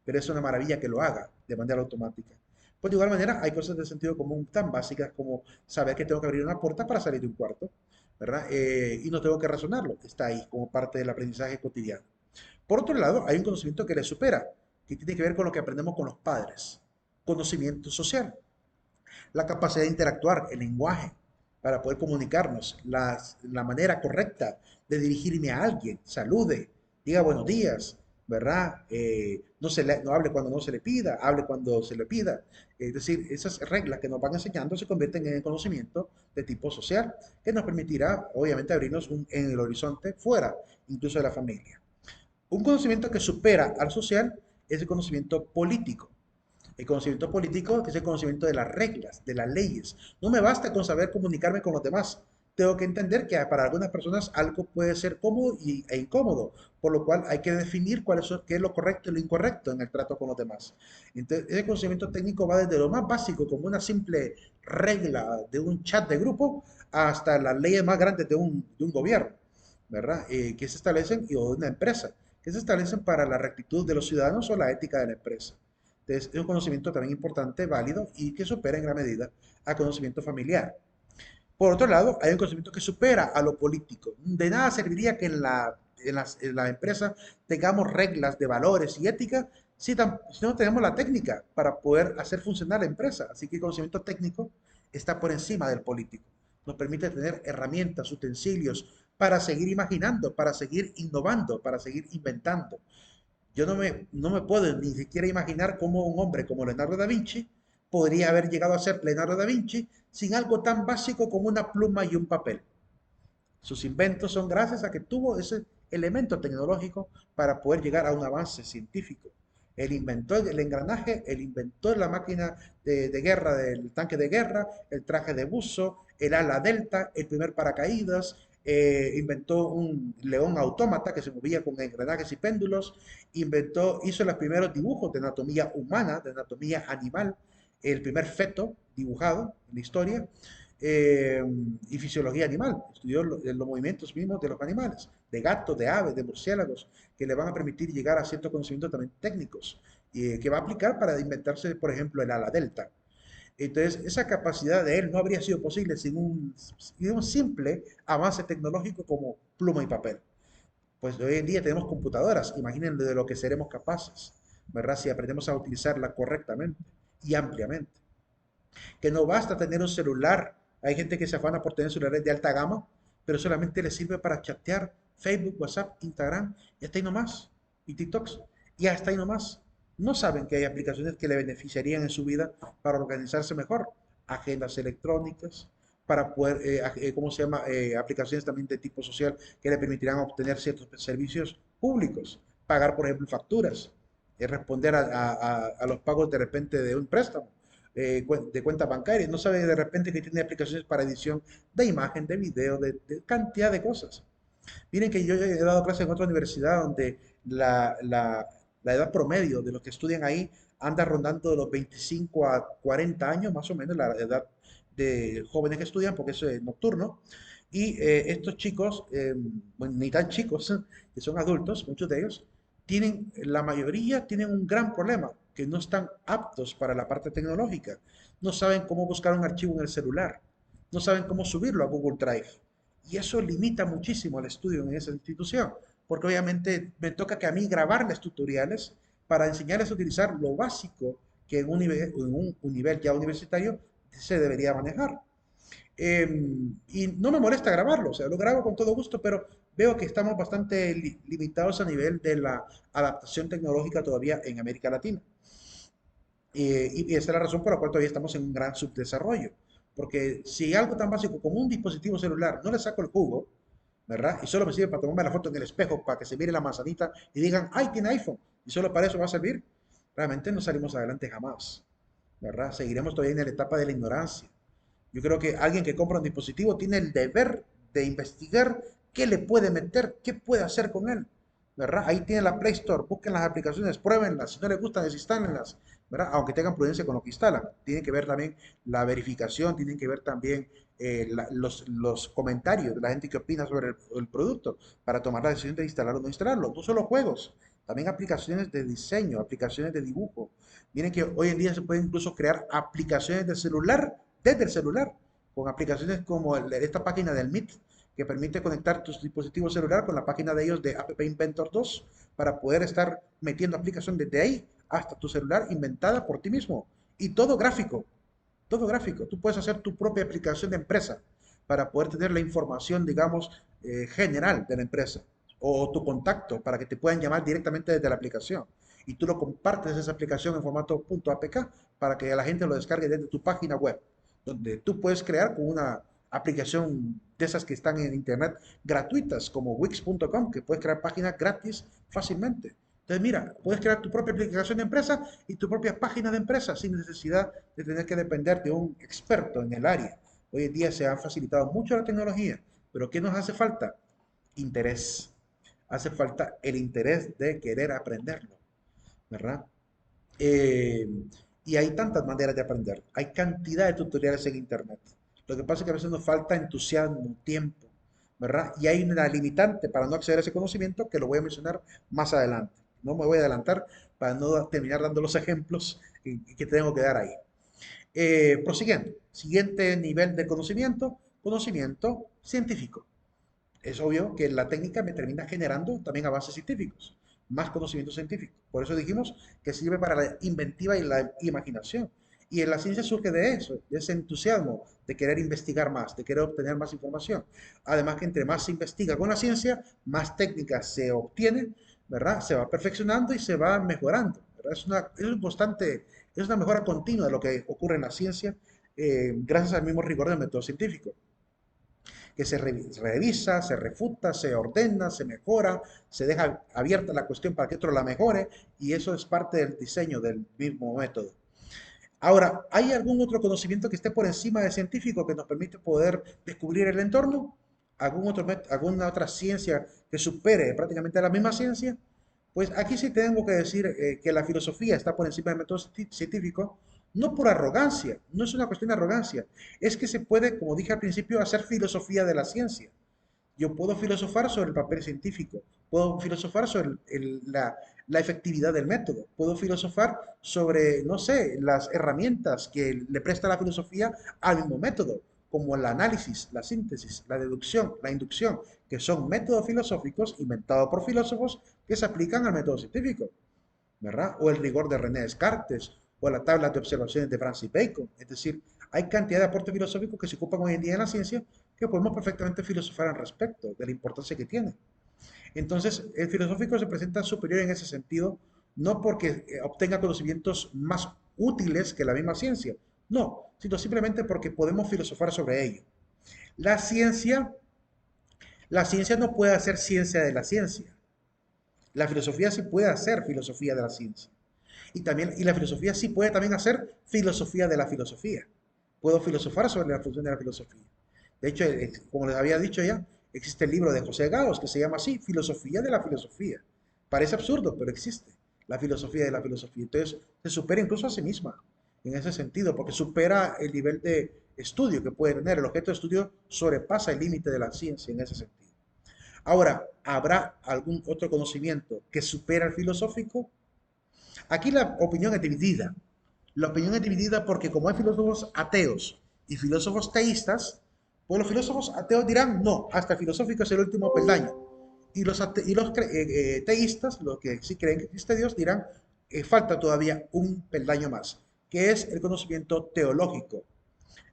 pero es una maravilla que lo haga de manera automática. Pues de igual manera hay cosas de sentido común tan básicas como saber que tengo que abrir una puerta para salir de un cuarto, ¿verdad? Y no tengo que razonarlo, está ahí como parte del aprendizaje cotidiano. Por otro lado, hay un conocimiento que le supera, que tiene que ver con lo que aprendemos con los padres. Conocimiento social, la capacidad de interactuar, el lenguaje, para poder comunicarnos, la manera correcta de dirigirme a alguien, salude, diga buenos días, ¿verdad? No hable cuando no se le pida, hable cuando se le pida. Es decir, esas reglas que nos van enseñando se convierten en el conocimiento de tipo social, que nos permitirá, obviamente, abrirnos en el horizonte fuera, incluso de la familia. Un conocimiento que supera al social es el conocimiento político. El conocimiento político es el conocimiento de las reglas, de las leyes. No me basta con saber comunicarme con los demás. Tengo que entender que para algunas personas algo puede ser cómodo e incómodo, por lo cual hay que definir qué es lo correcto y lo incorrecto en el trato con los demás. Entonces, ese conocimiento técnico va desde lo más básico, como una simple regla de un chat de grupo, hasta las leyes más grandes de un gobierno, ¿verdad? Que se establecen, o de una empresa, que se establecen para la rectitud de los ciudadanos o la ética de la empresa. Entonces, es un conocimiento también importante, válido y que supera en gran medida al conocimiento familiar. Por otro lado, hay un conocimiento que supera a lo político. De nada serviría que en la empresa tengamos reglas de valores y ética si no tenemos la técnica para poder hacer funcionar la empresa. Así que el conocimiento técnico está por encima del político. Nos permite tener herramientas, utensilios para seguir imaginando, para seguir innovando, para seguir inventando. Yo no me puedo ni siquiera imaginar cómo un hombre como Leonardo da Vinci podría haber llegado a ser Leonardo da Vinci sin algo tan básico como una pluma y un papel. Sus inventos son gracias a que tuvo ese elemento tecnológico para poder llegar a un avance científico. Él inventó el engranaje, él inventó la máquina de guerra, del tanque de guerra, el traje de buzo, el ala delta, el primer paracaídas, inventó un león autómata que se movía con engranajes y péndulos, hizo los primeros dibujos de anatomía humana, de anatomía animal, el primer feto dibujado en la historia, eh, y fisiología animal. Estudió los movimientos mismos de los animales, de gatos, de aves, de murciélagos, que le van a permitir llegar a ciertos conocimientos también técnicos, que va a aplicar para inventarse, por ejemplo, el ala delta. Entonces, esa capacidad de él no habría sido posible sin un simple avance tecnológico como pluma y papel. Pues hoy en día tenemos computadoras, imaginen de lo que seremos capaces, ¿verdad? Si aprendemos a utilizarla correctamente y ampliamente. Que no basta tener un celular. Hay gente que se afana por tener celulares de alta gama, pero solamente les sirve para chatear Facebook, WhatsApp, Instagram, y hasta ahí nomás. Y TikToks, y hasta ahí nomás. No saben que hay aplicaciones que le beneficiarían en su vida para organizarse mejor. Agendas electrónicas, para poder, ¿cómo se llama? Aplicaciones también de tipo social que le permitirán obtener ciertos servicios públicos. Pagar, por ejemplo, facturas, responder a los pagos de repente de un préstamo, de cuentas bancarias. No sabe de repente que tiene aplicaciones para edición de imagen, de video, de cantidad de cosas. Miren que yo he dado clases en otra universidad donde la edad promedio de los que estudian ahí anda rondando de los 25 a 40 años, más o menos la edad de jóvenes que estudian, porque eso es nocturno. Y estos chicos, bueno, ni tan chicos, que son adultos, muchos de ellos, la mayoría tienen un gran problema, que no están aptos para la parte tecnológica. No saben cómo buscar un archivo en el celular, no saben cómo subirlo a Google Drive. Y eso limita muchísimo el estudio en esa institución, porque obviamente me toca que a mí grabarles tutoriales para enseñarles a utilizar lo básico que en un nivel ya universitario se debería manejar. Y no me molesta grabarlo, o sea, lo grabo con todo gusto, pero veo que estamos bastante limitados a nivel de la adaptación tecnológica todavía en América Latina. Y esa es la razón por la cual todavía estamos en un gran subdesarrollo. Porque si algo tan básico como un dispositivo celular no le saco el jugo, ¿verdad? Y solo me sirve para tomarme la foto en el espejo, para que se mire la manzanita y digan, ¡ay, tiene iPhone! Y solo para eso va a servir. Realmente no salimos adelante jamás, ¿verdad? Seguiremos todavía en la etapa de la ignorancia. Yo creo que alguien que compra un dispositivo tiene el deber de investigar qué le puede meter, qué puede hacer con él, ¿verdad? Ahí tiene la Play Store, busquen las aplicaciones, pruébenlas, si no les gustan, desinstálenlas, ¿verdad? Aunque tengan prudencia con lo que instalan. Tienen que ver también la verificación, tienen que ver también los comentarios de la gente que opina sobre el producto para tomar la decisión de instalarlo o no instalarlo. No solo juegos, también aplicaciones de diseño, aplicaciones de dibujo. Miren que hoy en día se pueden incluso crear aplicaciones de celular desde el celular, con aplicaciones como esta página del Meet, que permite conectar tus dispositivos celular con la página de ellos de App Inventor 2 para poder estar metiendo aplicación desde ahí hasta tu celular inventada por ti mismo. Y todo gráfico, todo gráfico. Tú puedes hacer tu propia aplicación de empresa para poder tener la información, digamos, general de la empresa o tu contacto para que te puedan llamar directamente desde la aplicación. Y tú lo compartes esa aplicación en formato .apk para que la gente lo descargue desde tu página web, donde tú puedes crear con una aplicación de esas que están en internet gratuitas como wix.com, que puedes crear páginas gratis fácilmente. Entonces, mira, puedes crear tu propia aplicación de empresa y tu propia página de empresa sin necesidad de tener que depender de un experto en el área. Hoy en día se ha facilitado mucho la tecnología, pero ¿qué nos hace falta? Interés. Hace falta el interés de querer aprenderlo, ¿verdad? Eh, y hay tantas maneras de aprender. Hay cantidad de tutoriales en internet. Lo que pasa es que a veces nos falta entusiasmo, tiempo, ¿verdad? Y hay una limitante para no acceder a ese conocimiento que lo voy a mencionar más adelante. No me voy a adelantar para no terminar dando los ejemplos que tengo que dar ahí. Prosiguiendo, siguiente nivel de conocimiento, conocimiento científico. Es obvio que la técnica me termina generando también avances científicos, más conocimiento científico. Por eso dijimos que sirve para la inventiva y la imaginación. Y en la ciencia surge de eso, de ese entusiasmo de querer investigar más, de querer obtener más información. Además que entre más se investiga con la ciencia, más técnica se obtiene, ¿verdad? Se va perfeccionando y se va mejorando, ¿verdad? Es un constante, es una mejora continua de lo que ocurre en la ciencia, gracias al mismo rigor del método científico que se revisa, se refuta, se ordena, se mejora, se deja abierta la cuestión para que otro la mejore y eso es parte del diseño del mismo método. Ahora, ¿hay algún otro conocimiento que esté por encima del científico que nos permite poder descubrir el entorno? ¿Alguna otra ciencia que supere prácticamente a la misma ciencia? Pues aquí sí tengo que decir que la filosofía está por encima del método científico, no por arrogancia, no es una cuestión de arrogancia, es que se puede, como dije al principio, hacer filosofía de la ciencia. Yo puedo filosofar sobre el papel científico, puedo filosofar sobre la efectividad del método, puedo filosofar sobre, no sé, las herramientas que le presta la filosofía al mismo método, como el análisis, la síntesis, la deducción, la inducción, que son métodos filosóficos inventados por filósofos que se aplican al método científico, ¿verdad? O el rigor de René Descartes, o la tabla de observaciones de Francis Bacon. Es decir, hay cantidad de aportes filosóficos que se ocupan hoy en día en la ciencia que podemos perfectamente filosofar al respecto de la importancia que tiene. Entonces, el filosófico se presenta superior en ese sentido, no porque obtenga conocimientos más útiles que la misma ciencia, no, sino simplemente porque podemos filosofar sobre ello. La ciencia, la ciencia no puede hacer ciencia de la ciencia. La filosofía sí puede hacer filosofía de la ciencia. Y la filosofía sí puede también hacer filosofía de la filosofía. Puedo filosofar sobre la función de la filosofía. De hecho, como les había dicho ya, existe el libro de José Gauss que se llama así, Filosofía de la Filosofía. Parece absurdo, pero existe la filosofía de la filosofía. Entonces, se supera incluso a sí misma en ese sentido, porque supera el nivel de estudio que puede tener. El objeto de estudio sobrepasa el límite de la ciencia en ese sentido. Ahora, ¿habrá algún otro conocimiento que supera el filosófico? Aquí la opinión es dividida. La opinión es dividida porque como hay filósofos ateos y filósofos teístas, pues los filósofos ateos dirán, no, hasta el filosófico es el último peldaño. Y los teístas, los que sí creen que existe Dios, dirán, falta todavía un peldaño más, que es el conocimiento teológico.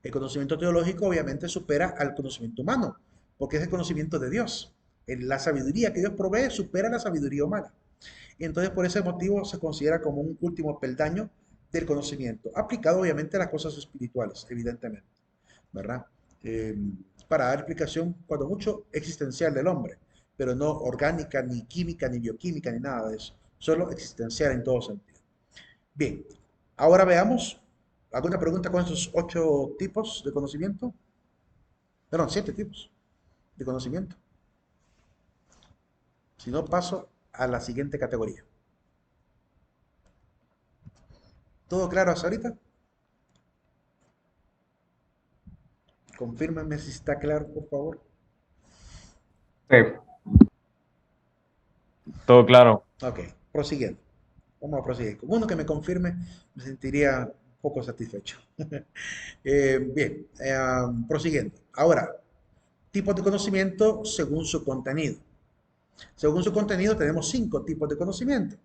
El conocimiento teológico obviamente supera al conocimiento humano, porque es el conocimiento de Dios. La sabiduría que Dios provee supera la sabiduría humana. Y entonces por ese motivo se considera como un último peldaño del conocimiento, aplicado obviamente a las cosas espirituales, evidentemente, ¿verdad? Eh, para dar explicación, cuando mucho, existencial del hombre, pero no orgánica, ni química, ni bioquímica, ni nada de eso, solo existencial en todo sentido. Bien, ahora veamos, ¿alguna pregunta con esos 8 tipos de conocimiento? Perdón, 7 tipos de conocimiento. Si no, paso a la siguiente categoría. ¿Todo claro hasta ahorita? Confírmame si está claro, por favor. Sí, todo claro. Ok, prosiguiendo. Vamos a proseguir. Con uno que me confirme, me sentiría un poco satisfecho. Bien, prosiguiendo. Ahora, tipos de conocimiento según su contenido. Según su contenido tenemos 5 tipos de conocimiento.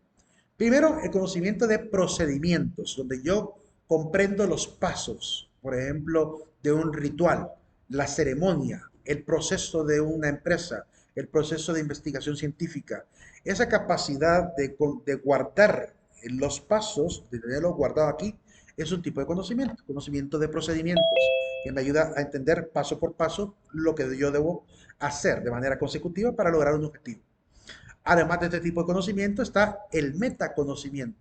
Primero, el conocimiento de procedimientos, donde yo comprendo los pasos, por ejemplo, de un ritual, la ceremonia, el proceso de una empresa, el proceso de investigación científica. Esa capacidad de guardar los pasos, de tenerlos guardados aquí, es un tipo de conocimiento, conocimiento de procedimientos, que me ayuda a entender paso por paso lo que yo debo hacer de manera consecutiva para lograr un objetivo. Además de este tipo de conocimiento está el metaconocimiento.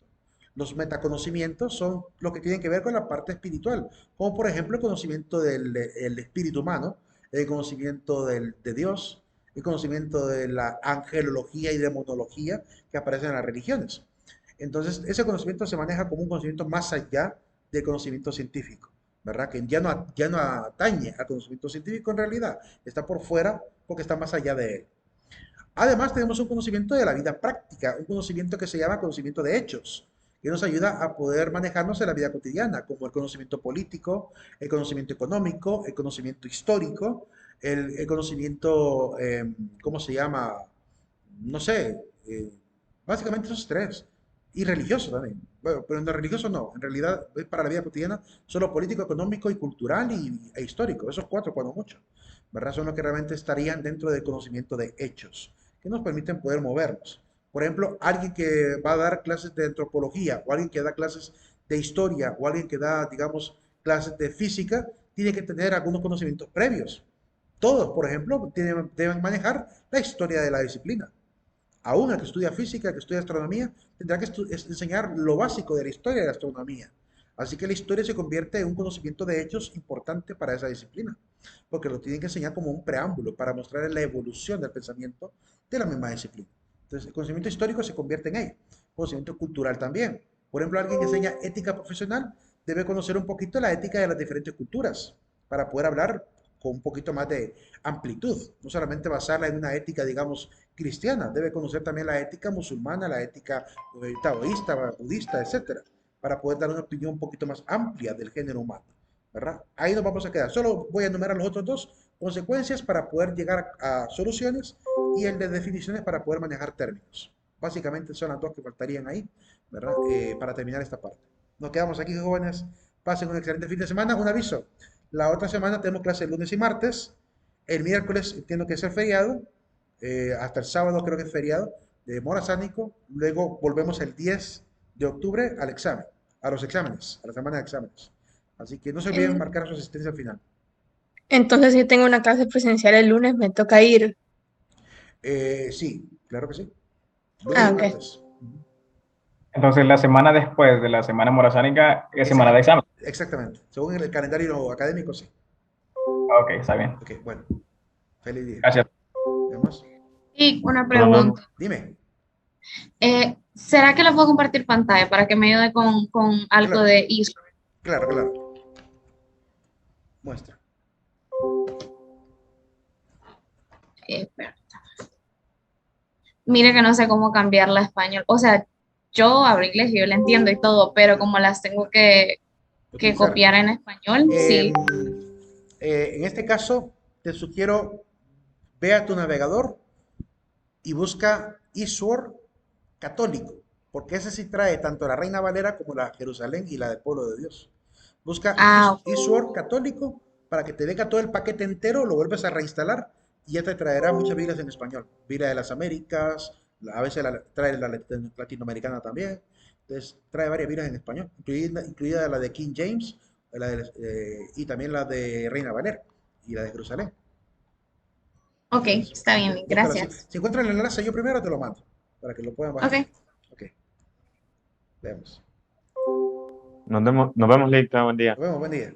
Los metaconocimientos son los que tienen que ver con la parte espiritual, como por ejemplo el conocimiento del espíritu humano, el conocimiento de Dios, el conocimiento de la angelología y demonología que aparecen en las religiones. Entonces, ese conocimiento se maneja como un conocimiento más allá del conocimiento científico, ¿verdad? Que ya no atañe al conocimiento científico en realidad, está por fuera porque está más allá de él. Además, tenemos un conocimiento de la vida práctica, un conocimiento que se llama conocimiento de hechos, que nos ayuda a poder manejarnos en la vida cotidiana, como el conocimiento político, el conocimiento económico, el conocimiento histórico, el conocimiento, ¿cómo se llama? No sé, básicamente esos 3. Y religioso también. Bueno, pero en lo religioso no, en realidad es para la vida cotidiana solo político, económico y cultural e histórico. Esos cuatro, cuando mucho, ¿verdad? Son los que realmente estarían dentro del conocimiento de hechos, que nos permiten poder movernos. Por ejemplo, alguien que va a dar clases de antropología, o alguien que da clases de historia, o alguien que da, digamos, clases de física, tiene que tener algunos conocimientos previos. Todos, por ejemplo, deben manejar la historia de la disciplina. Aún el que estudia física, el que estudia astronomía, tendrá que enseñar lo básico de la historia de la astronomía. Así que la historia se convierte en un conocimiento de hechos importante para esa disciplina, porque lo tienen que enseñar como un preámbulo para mostrar la evolución del pensamiento de la misma disciplina. Entonces, el conocimiento histórico se convierte en ello. Conocimiento cultural también. Por ejemplo, alguien que enseña ética profesional debe conocer un poquito la ética de las diferentes culturas para poder hablar con un poquito más de amplitud, no solamente basarla en una ética, digamos, cristiana, debe conocer también la ética musulmana, la ética taoísta, budista, etcétera, para poder dar una opinión un poquito más amplia del género humano, ¿verdad? Ahí nos vamos a quedar. Solo voy a enumerar los otros dos: consecuencias para poder llegar a soluciones y el de definiciones para poder manejar términos. Básicamente son las dos que faltarían ahí, ¿verdad? Para terminar esta parte. Nos quedamos aquí, jóvenes. Pasen un excelente fin de semana. Un aviso: la otra semana tenemos clases lunes y martes. El miércoles entiendo que es el feriado. Hasta el sábado creo que es feriado de Morazánico. Luego volvemos el 10 de octubre al examen, a los exámenes, a la semana de exámenes. Así que no se olviden En- marcar su asistencia al final. Entonces, si tengo una clase presencial el lunes, me toca ir. Sí, claro que sí. Lunes y Ah, ok. martes. Entonces, la semana después de la semana morazánica es semana de Exact- examen. Exactamente. Según el calendario académico, sí. Ok, está bien. Ok, bueno. Feliz día. Gracias. ¿Vemos? Y una Nos vemos. pregunta. Dime. ¿Será que le puedo compartir pantalla para que me ayude con algo Claro, de ISO? claro, claro. Muestra. Espera. Mire que no sé cómo cambiarla a español. O sea, yo hablo inglés y yo la entiendo y todo, pero como las tengo que Utilizar. copiar en español, sí. Em, en este caso, te sugiero, ve a tu navegador y busca eSword católico, porque ese sí trae tanto la Reina Valera como la Jerusalén y la del Pueblo de Dios. Busca Ah, eSword católico para que te venga todo el paquete entero, lo vuelves a reinstalar y ya te traerá muchas Biblias en español. Biblia de las Américas, a veces trae la latinoamericana también. Entonces trae varias Biblias en español, incluida la de King James y también la de Reina Valera y la de Jerusalén. ok, Entonces, está bien, búscala así. gracias. Si encuentras el enlace, yo primero te lo mando para que lo puedan bajar. Ok. Ok, veamos. Nos vemos, Lita. Buen día. Nos vemos, buen día.